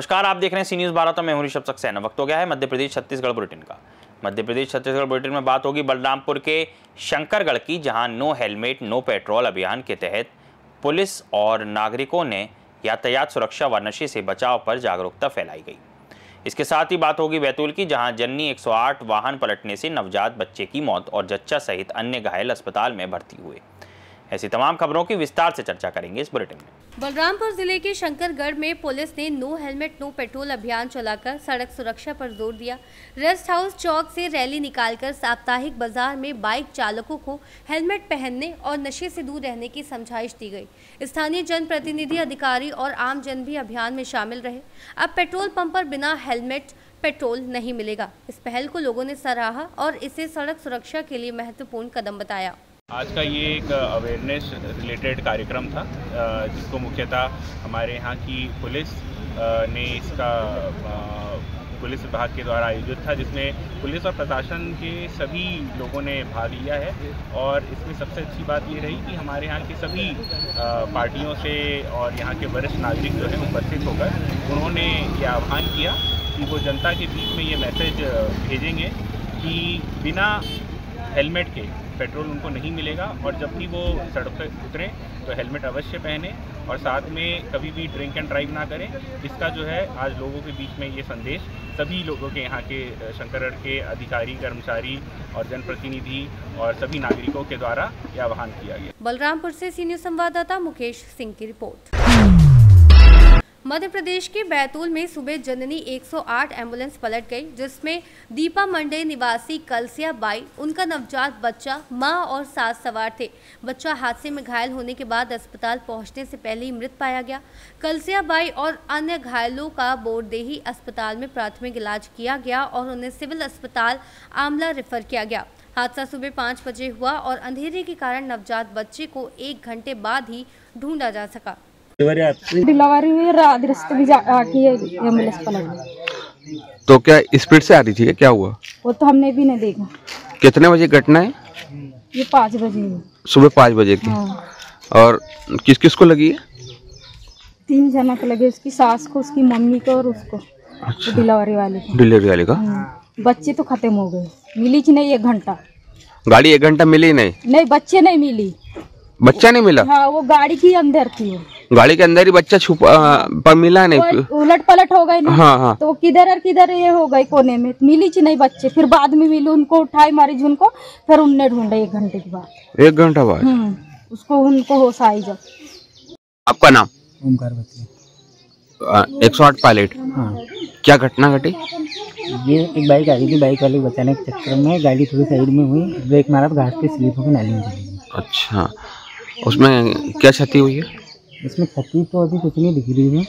नमस्कार, आप देख रहे हैं सी न्यूज़ 12 तो मैं हूं ऋषभ सक्सेना। वक्त हो गया है मध्य प्रदेश छत्तीसगढ़ बुलेटिन का। मध्य प्रदेश छत्तीसगढ़ बुलेटिन में बात होगी बलरामपुर के शंकरगढ़ की, जहां नो हेलमेट नो पेट्रोल अभियान के तहत पुलिस और नागरिकों ने यातायात सुरक्षा व नशे से बचाव पर जागरूकता फैलाई गई। इसके साथ ही बात होगी बैतूल की, जहां जन्नी 108 वाहन पलटने से नवजात बच्चे की मौत और जच्चा सहित अन्य घायल अस्पताल में भर्ती हुए। ऐसी तमाम खबरों की विस्तार से चर्चा करेंगे इस बुलेटिन में। बलरामपुर जिले के शंकरगढ़ में पुलिस ने नो हेलमेट नो पेट्रोल अभियान चलाकर सड़क सुरक्षा पर जोर दिया। रेस्ट हाउस चौक से रैली निकालकर साप्ताहिक बाजार में बाइक चालकों को हेलमेट पहनने और नशे से दूर रहने की समझाइश दी गई। स्थानीय जनप्रतिनिधि, अधिकारी और आम जन भी अभियान में शामिल रहे। अब पेट्रोल पंप पर बिना हेलमेट पेट्रोल नहीं मिलेगा। इस पहल को लोगों ने सराहा और इसे सड़क सुरक्षा के लिए महत्वपूर्ण कदम बताया। आज का ये एक अवेयरनेस रिलेटेड कार्यक्रम था, जिसको मुख्यतः हमारे यहाँ की पुलिस ने इसका पुलिस विभाग के द्वारा आयोजित था, जिसमें पुलिस और प्रशासन के सभी लोगों ने भाग लिया है। और इसमें सबसे अच्छी बात ये रही कि हमारे यहाँ की सभी पार्टियों से और यहाँ के वरिष्ठ नागरिक जो है उपस्थित होकर उन्होंने ये आह्वान किया कि वो जनता के बीच में ये मैसेज भेजेंगे कि बिना हेलमेट के पेट्रोल उनको नहीं मिलेगा, और जब भी वो सड़क पर उतरें तो हेलमेट अवश्य पहने और साथ में कभी भी ड्रिंक एंड ड्राइव ना करें। इसका जो है आज लोगों के बीच में ये संदेश सभी लोगों के, यहाँ के शंकरगढ़ के अधिकारी, कर्मचारी और जनप्रतिनिधि और सभी नागरिकों के द्वारा यह आह्वान किया गया। बलरामपुर से सी न्यूज़ संवाददाता मुकेश सिंह की रिपोर्ट। मध्य प्रदेश के बैतूल में सुबह जननी 108 एम्बुलेंस पलट गई, जिसमें दीपा मंडे निवासी कलसिया बाई, उनका नवजात बच्चा, मां और सास सवार थे। बच्चा हादसे में घायल होने के बाद अस्पताल पहुंचने से पहले ही मृत पाया गया। कलसिया बाई और अन्य घायलों का बोरदेही अस्पताल में प्राथमिक इलाज किया गया और उन्हें सिविल अस्पताल आमला रेफर किया गया। हादसा सुबह 5 बजे हुआ और अंधेरे के कारण नवजात बच्चे को 1 घंटे बाद ही ढूंढा जा सका। डिलीवरी हुई, रात रास्ते भी आके एम्बुलेंस पलट गई। तो क्या स्पीड से आ रही थी, क्या हुआ? वो तो हमने भी नहीं देखा। कितने बजे घटना है? ये 5 बजे सुबह 5 बजे की। हाँ। और किस किस को लगी है? 3 जना को लगे, उसकी सास को, उसकी मम्मी को और उसको। अच्छा। डिलीवरी वाले को। डिलीवरी वाले का। बच्चे तो खत्म हो गए, मिली कि नहीं 1 घंटा। गाड़ी 1 घंटा मिली नहीं? नहीं, बच्चे नहीं मिली। बच्चा नहीं मिला? हाँ, वो गाड़ी की अंदर थी। गाड़ी के अंदर ही बच्चा छुपा पर मिला नहीं। उलट पलट हो गई। हाँ हाँ। तो किधर और किधर ये हो गई, कोने में मिली कि नहीं बच्चे। फिर बाद में मिली, उनको उठाई मारी उनको, फिर उनने ढूंढा 1 घंटे के बाद। 1 घंटा बाद उसको उनको होश आई जब। आपका नाम? ओमकार बच्चे। 108 पायलट। हाँ। क्या घटना घटी? ये एक बाइक आ रही थी, बाइक वाले बचाने के चक्कर में गाड़ी थोड़ी साइड में हुई, ब्रेक मारा तो घाट पे स्लिप होकर नाली में चली गई। अच्छा, उसमें क्या क्षति हुई है? इसमें क्षति तो अभी कुछ नहीं दिख रही है।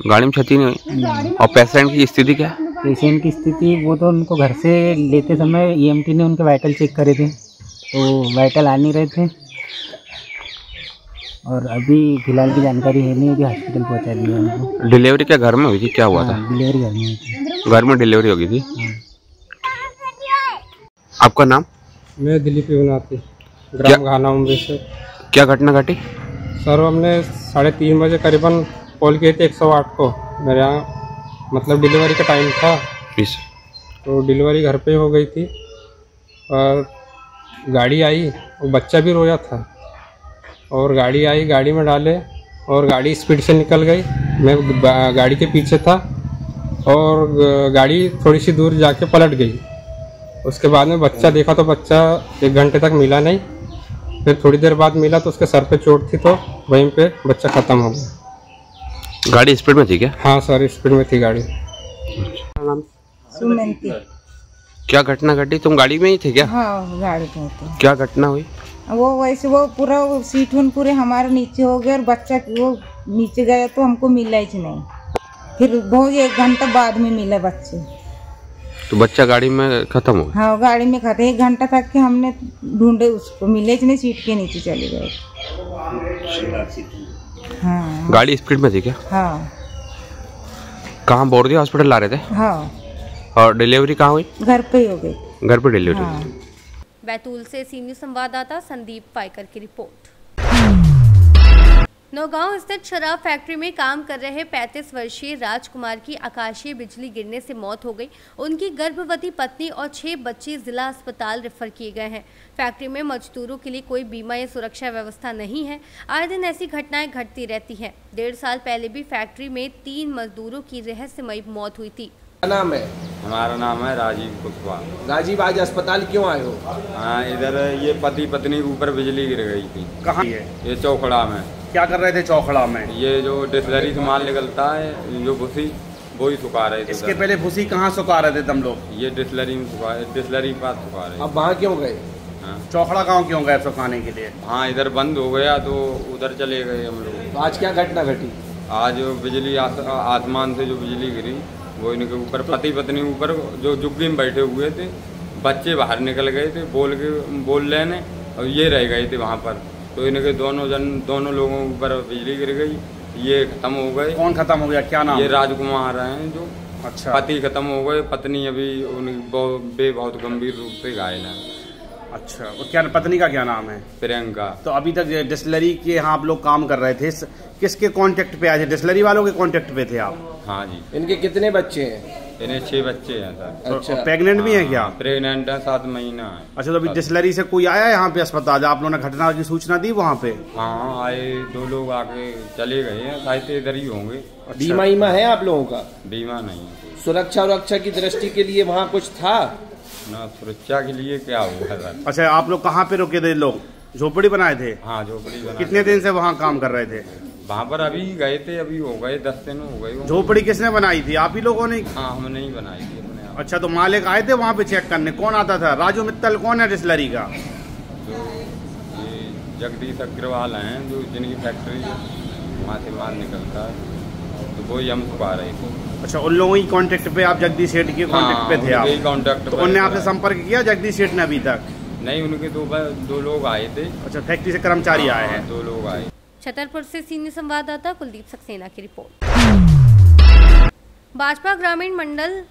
गाड़ी में क्षति नहीं हुई। और पेशेंट की स्थिति क्या है? पेशेंट की स्थिति, वो तो उनको घर से लेते समय EMT ने उनके वाइटल चेक करे थे, तो वाइटल आ नहीं रहे थे। और अभी फिलहाल की जानकारी है नहीं, अभी हॉस्पिटल पहुंचा दिया उनको। डिलीवरी क्या घर में हुई थी, क्या हुआ था? डिलीवरी घर में हुई थी। घर में डिलीवरी हो गई थी। आपका नाम? मैं दिलीप युवनाथी, ग्राम घाना अमृतसर। क्या घटना घटी? सर, हमने 3:30 बजे करीबन कॉल किए थे 108 को। मेरे यहाँ मतलब डिलीवरी का टाइम था, तो डिलीवरी घर पे हो गई थी और गाड़ी आई, वो बच्चा भी रोया था। और गाड़ी आई, गाड़ी में डाले और गाड़ी स्पीड से निकल गई। मैं गाड़ी के पीछे था और गाड़ी थोड़ी सी दूर जाके पलट गई। उसके बाद में बच्चा देखा तो बच्चा 1 घंटे तक मिला नहीं। फिर थोड़ी देर बाद मिला तो उसके सर पे चोट थी, तो वहीं पे बच्चा खत्म हो गया। गाड़ी स्पीड में थी क्या? हाँ सर, स्पीड में थी गाड़ी। सुमंती। क्या घटना घटी? तुम गाड़ी में ही थे क्या? हाँ, गाड़ी में थे। क्या घटना हुई? वो वैसे वो पूरा सीट पूरे हमारे नीचे हो गया और बच्चा वो नीचे गया तो हमको मिला ही नहीं। फिर बहुत 1 घंटा बाद में मिला बच्चे। तो बच्चा गाड़ी में खत्म हो गया? हाँ, गाड़ी में खत्म। 1 घंटा तक के हमने ढूंढे, उसको मिले नहीं, सीट के नीचे चले गए। हाँ। गाड़ी स्पीड में थी क्या? हाँ। कहाँ बोरदी हॉस्पिटल ला रहे थे? हाँ। और डिलीवरी कहाँ हुई? घर पे ही हो गई। घर पे डिलीवरी? हाँ। बैतूल से सी न्यूज़ संवाददाता संदीप पाइकर की रिपोर्ट। नौगांव स्थित शराब फैक्ट्री में काम कर रहे 35 वर्षीय राजकुमार की आकाशीय बिजली गिरने से मौत हो गई। उनकी गर्भवती पत्नी और 6 बच्चे जिला अस्पताल रेफर किए गए हैं। फैक्ट्री में मजदूरों के लिए कोई बीमा या सुरक्षा व्यवस्था नहीं है। आए दिन ऐसी घटनाएं घटती रहती हैं। 1.5 साल पहले भी फैक्ट्री में 3 मजदूरों की रहस्यमयी मौत हुई थी। क्या नाम है? हमारा नाम है राजीव कुशवाहा। राजीव, आज अस्पताल क्यों आए हो? हाँ, इधर ये पति पत्नी के ऊपर बिजली गिर गई थी। कहाँ है? ये चौखड़ा में। क्या कर रहे थे चौखड़ा में? ये जो डिस्लरी से माल निकलता है, जो भूसी, वो ही सुखा रहे थे। इसके पहले भूसी कहाँ सुखा रहे थे तुम लोग? ये डिस्लरी में सुखा, डिस्लरी के पास सुखा रहे। अब वहाँ क्यों गए? हाँ, चौखड़ा गाँव क्यों गए सुखाने के लिए? हाँ, इधर बंद हो गया तो उधर चले गए हम लोग। तो आज क्या घटना घटी? आज बिजली आसमान से जो बिजली गिरी, वो इनके ऊपर पति पत्नी ऊपर जो झुग्गी में बैठे हुए थे, बच्चे बाहर निकल गए थे बोल लेने, और ये रह गए थे वहाँ पर। तो इनके दोनों लोगों के ऊपर बिजली गिर गई, ये खत्म हो गए। कौन खत्म हो गया? क्या नाम? ये राजकुमार हैं जो। अच्छा। पति खत्म हो गए, पत्नी अभी उनकी बहुत गंभीर रूप से घायल है। अच्छा, और क्या पत्नी का क्या नाम है? प्रियंका। तो अभी तक डिस्लरी के यहाँ आप लोग काम कर रहे थे, किसके कांटेक्ट पे आए थे? डिस्लरी वालों के कांटेक्ट पे थे आप? हाँ जी। इनके कितने बच्चे हैं? इन्हें 6 बच्चे हैं सर। अच्छा, प्रेग्नेंट भी हैं क्या? प्रेग्नेंट है, 7 महीना है। अच्छा, तो अभी डिस्लरी से कोई आया यहाँ पे अस्पताल? आप लोगों ने घटना की सूचना दी वहाँ पे? हाँ, आए 2 लोग आके चले गए हैं, शायद इधर ही होंगे। अच्छा। बीमा है आप लोगों का? बीमा नहीं। सुरक्षा की दृष्टि के लिए वहाँ कुछ था ना? सुरक्षा के लिए क्या हुआ सर? अच्छा, आप लोग कहाँ पे रुके थे? लोग झोपड़ी बनाए थे? हाँ, झोपड़ी बनाए। कितने दिन से वहाँ काम कर रहे थे? वहाँ पर अभी गए थे, अभी हो गए 10 दिन हो गए। झोपड़ी किसने बनाई थी? आप ही लोगों ने? हाँ, हमने ही बनाई थी अपने आप। अच्छा, तो मालिक आए थे वहाँ पे चेक करने? कौन आता था? राजू मित्तल कौन है डिस्लरी का? जो ये जगदीश अग्रवाल हैं, जो जिनकी फैक्ट्री वहाँ से माल निकलता है, तो वो ही हम सुखा रहे थे। अच्छा, उन लोगों की कांटेक्ट पे आप जगदीश सेठ के कांटेक्ट पे थे आप? कांटेक्ट। तो उनने आपसे संपर्क किया जगदीश सेठ ने अभी तक? नहीं, उनके दो लोग आए थे। अच्छा, फैक्ट्री से कर्मचारी आए हैं? 2 लोग आए। छतरपुर से सीनियर संवाददाता कुलदीप सक्सेना की रिपोर्ट। भाजपा ग्रामीण मंडल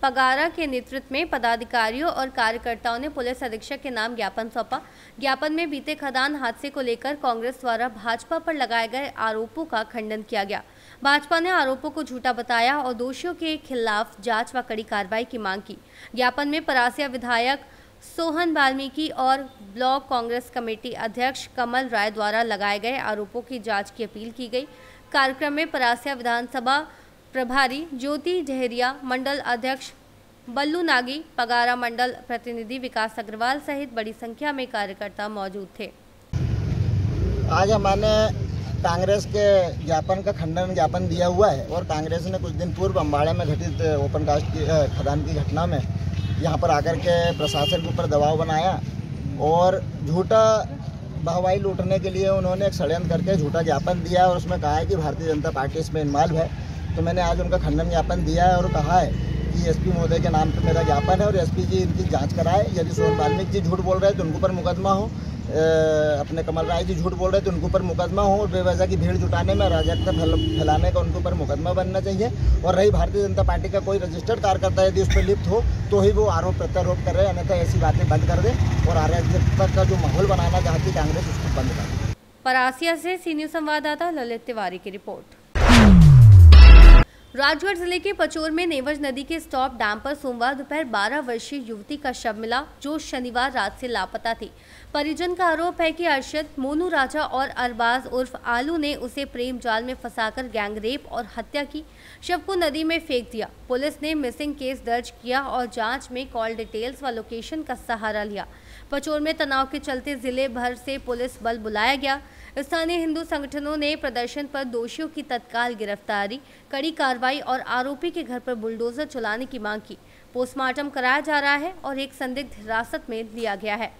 पगारा के नेतृत्व में पदाधिकारियों और कार्यकर्ताओं ने पुलिस अधीक्षक के नाम ज्ञापन सौंपा। ज्ञापन में बीते खदान हादसे को लेकर कांग्रेस द्वारा भाजपा पर लगाए गए आरोपों का खंडन किया गया। भाजपा ने आरोपों को झूठा बताया और दोषियों के खिलाफ जांच व कड़ी कार्रवाई की मांग की। ज्ञापन में परासिया विधायक सोहन वाल्मीकि और ब्लॉक कांग्रेस कमेटी अध्यक्ष कमल राय द्वारा लगाए गए आरोपों की जांच की अपील की गई। कार्यक्रम में परासिया विधानसभा प्रभारी ज्योति डहरिया, मंडल अध्यक्ष बल्लू नागी, पगारा मंडल प्रतिनिधि विकास अग्रवाल सहित बड़ी संख्या में कार्यकर्ता मौजूद थे। आज हमारे कांग्रेस के ज्ञापन का खंडन ज्ञापन दिया हुआ है और कांग्रेस ने कुछ दिन पूर्व अम्बाड़ा में घटित ओपन कास्ट की खदान की घटना में यहाँ पर आकर के प्रशासन के ऊपर दबाव बनाया और झूठा वाहवाही लूटने के लिए उन्होंने एक षड्यंत्र करके झूठा ज्ञापन दिया और उसमें कहा है कि भारतीय जनता पार्टी इसमें इन्वॉल्व है। तो मैंने आज उनका खंडन ज्ञापन दिया है और कहा है कि एसपी महोदय के नाम पर मेरा ज्ञापन है और एसपी जी इनकी जांच कराए। यदि सोहन वाल्मीकि जी झूठ बोल रहे हैं तो उनके ऊपर मुकदमा हो, अपने कमल राय जी झूठ बोल रहे थे उनके ऊपर मुकदमा हो और बेवजह की भीड़ जुटाने में अराजकता फैलाने का उनके ऊपर मुकदमा बनना चाहिए। और रही भारतीय जनता पार्टी का कोई रजिस्टर्ड कार्यकर्ता यदि उस पर लिप्त हो तो ही वो आरोप प्रत्यारोप कर रहे हैं, अन्यथा ऐसी बातें बंद कर दें और अराजकता का जो माहौल बनाना चाहती कांग्रेस उसको बंद कर दे। परासिया से सीनियर संवाददाता ललित तिवारी की रिपोर्ट। राजगढ़ जिले के पचोर में नेवज नदी के स्टॉप डैम पर सोमवार दोपहर 12 वर्षीय युवती का शव मिला जो शनिवार रात से लापता थी। परिजन का आरोप है कि अरशद, मोनू राजा और अरबाज उर्फ आलू ने उसे प्रेम जाल में फंसाकर गैंगरेप और हत्या की। शव को नदी में फेंक दिया। पुलिस ने मिसिंग केस दर्ज किया और जांच में कॉल डिटेल्स व लोकेशन का सहारा लिया। पचोर में तनाव के चलते जिले भर से पुलिस बल बुलाया गया। स्थानीय हिंदू संगठनों ने प्रदर्शन पर दोषियों की तत्काल गिरफ्तारी, कड़ी कार्रवाई और आरोपी के घर पर बुलडोजर चलाने की मांग की। पोस्टमार्टम कराया जा रहा है और एक संदिग्ध हिरासत में लिया गया है।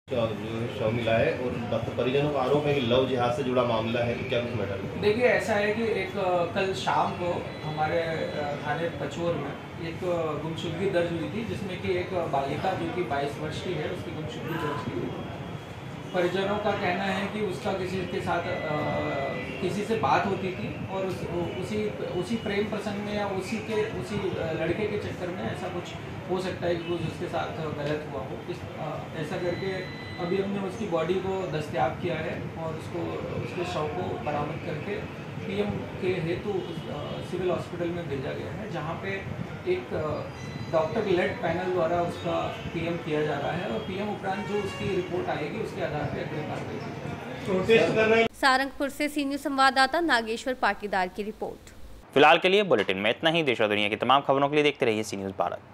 शव मिला है और परिजनों का आरोप है कि लव जिहाद से जुड़ा मामला है। क्या कुछ मैटर है? देखिए, ऐसा है कि एक कल शाम को हमारे थाने पचोर में एक गुमशुदगी दर्ज हुई थी जिसमें कि एक बालिका जो कि 22 वर्ष की है उसकी गुमशुदगी दर्ज की गई। परिजनों का कहना है कि उसका किसी के साथ किसी से बात होती थी और उसी प्रेम प्रसंग में या उसी लड़के के चक्कर में ऐसा कुछ हो सकता है कि कुछ उसके साथ गलत हुआ हो। ऐसा करके अभी हमने उसकी बॉडी को दस्तयाब किया है और उसके शव को बरामद करके पीएम के हेतु सिविल हॉस्पिटल में भेजा गया है, जहाँ पे एक डॉक्टर लेड पैनल द्वारा उसका पीएम किया जा रहा है और पीएम उपरांत जो उसकी रिपोर्ट आएगी उसके आधार पर अगली कार्रवाई। सारंगपुर से सी न्यूज़ संवाददाता नागेश्वर पाटीदार की रिपोर्ट। फिलहाल के लिए बुलेटिन में इतना ही। देश और दुनिया की तमाम खबरों के लिए देखते रहिए सी न्यूज़ भारत।